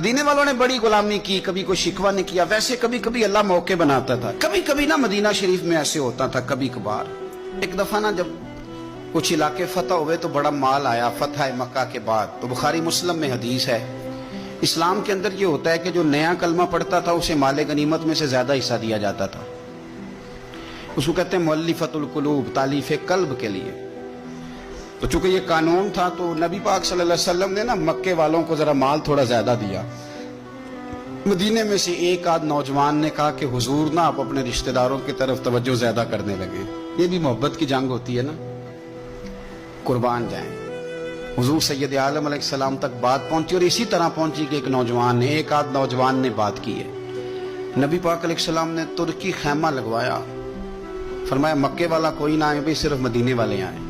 मदीने वालों ने बड़ी गुलामी की, कभी कोई शिकवा नहीं किया। वैसे कभी कभी अल्लाह मौके बनाता था, कभी कभी ना मदीना शरीफ में ऐसे होता था कभी कभार। एक दफा ना जब कुछ इलाके फतह हुए तो बड़ा माल आया फतह मक्का के बाद। तो बुखारी मुस्लिम में हदीस है, इस्लाम के अंदर ये होता है कि जो नया कलमा पढ़ता था उसे माले गनीमत में से ज्यादा हिस्सा दिया जाता था। उसको कहते हैं मुअल्लिफतुल कुलूब, तालीफ कल्ब के लिए। तो चूंकि ये कानून था तो नबी पाक सल्लल्लाहु अलैहि वसल्लम ने ना मक्के वालों को जरा माल थोड़ा ज्यादा दिया। मदीने में से एक आध नौजवान ने कहा कि हुजूर ना आप अपने रिश्तेदारों की तरफ तवज्जो ज्यादा करने लगे। ये भी मोहब्बत की जंग होती है ना, कुर्बान जाएं। हुजूर सैयद आलम अलैहिस्सलाम तक बात पहुंची और इसी तरह पहुंची कि एक आध नौजवान ने बात की है। नबी पाक अलैहिस्सलाम ने तुर्की खैमा लगवाया, फरमाया मक्के वाला कोई ना आए भाई, सिर्फ मदीने वाले आए।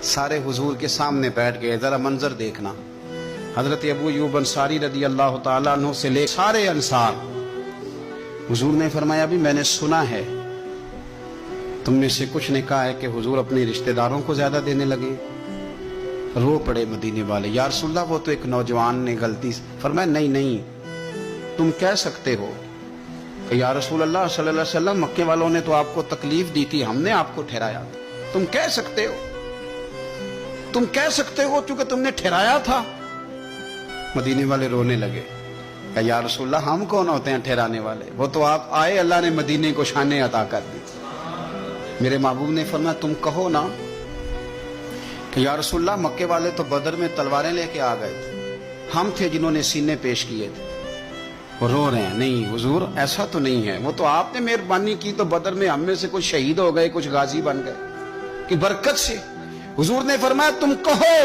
सारे हुजूर के सामने बैठ गए। जरा मंजर देखना, हजरत अबू अय्यूब अंसारी रदी अल्लाह ताला अन्हु से ले सारे अंसार। हुजूर ने फरमाया अभी मैंने सुना है तुम में से कुछ ने कहा है कि हुजूर अपने रिश्तेदारों को ज्यादा देने लगे। रो पड़े मदीने वाले, या रसूलल्लाह वो तो एक नौजवान ने गलती। फरमाया नहीं नहीं, तुम कह सकते हो कि या रसूलल्लाह सल्लल्लाहु अलैहि वसल्लम मक्के वालों ने तो आपको तकलीफ दी थी, हमने आपको ठहराया। तुम कह सकते हो, तुम कह सकते हो क्योंकि तुमने ठहराया था। मदीने वाले रोने लगे, या रसूलल्लाह हम कौन होते हैं ठहराने वाले, वो तो आप आए, अल्लाह ने मदीने को शाने अता कर दी। मेरे महबूब ने फरमाया तुम कहो ना कि या रसूलल्लाह मक्के वाले तो बदर में तलवारें लेके आ गए थे, हम थे जिन्होंने सीने पेश किए थे। वो रो रहे हैं, नहीं हुजूर ऐसा तो नहीं है, वो तो आपने मेहरबानी की तो बदर में हम में से कुछ शहीद हो गए, कुछ गाजी बन गए कि बरकत से। हुजूर ने फरमाया तुम कहो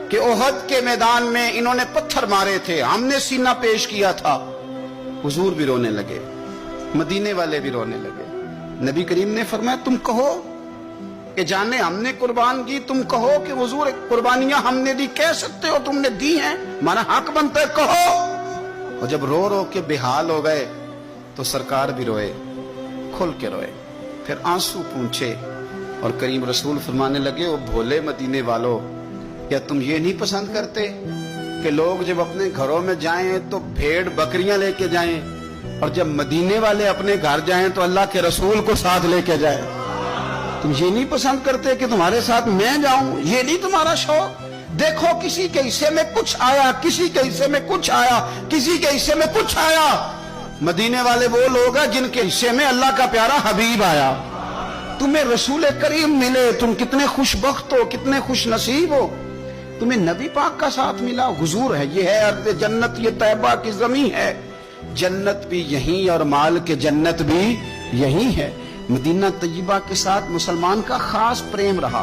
कि ओहद के मैदान में इन्होंने पत्थर मारे थे, हमने सीना पेश किया था। हुजूर भी रोने लगे, मदीने वाले भी रोने लगे। नबी करीम ने फरमाया तुम कहो कि जाने हमने कुर्बान की, तुम कहो कि हुजूर कुर्बानियां हमने दी। कह सकते हो तुमने दी हैं, हमारा हक बनता है, कहो। और जब रो रो के बेहाल हो गए तो सरकार भी रोए, खुल के रोए, फिर आंसू पूंछे और करीम रसूल फरमाने लगे ओ भोले मदीने वालों, क्या तुम ये नहीं पसंद करते कि लोग जब अपने घरों में जाएं तो भेड़ बकरियां लेके जाएं, और जब मदीने वाले अपने घर जाएं तो अल्लाह के रसूल को साथ लेके जाएं? तुम ये नहीं पसंद करते कि तुम्हारे साथ मैं जाऊं? ये नहीं तुम्हारा शौक? देखो किसी के हिस्से में कुछ आया, किसी के हिस्से में कुछ आया, किसी के हिस्से में कुछ आया। मदीने वाले वो लोग हैं जिनके हिस्से में अल्लाह का प्यारा हबीब आया। तुम्हें रसूल करीम मिले, तुम कितने खुशबख्त हो, कितने खुश नसीब हो। तुम्हें नबी पाक का साथ मिला, हुजूर है, ये है अर्ज़ जन्नत, ये तैबा की ज़मीन है। जन्नत भी यहीं और माल के जन्नत भी यहीं है। मदीना तय्यबा के साथ मुसलमान का खास प्रेम रहा।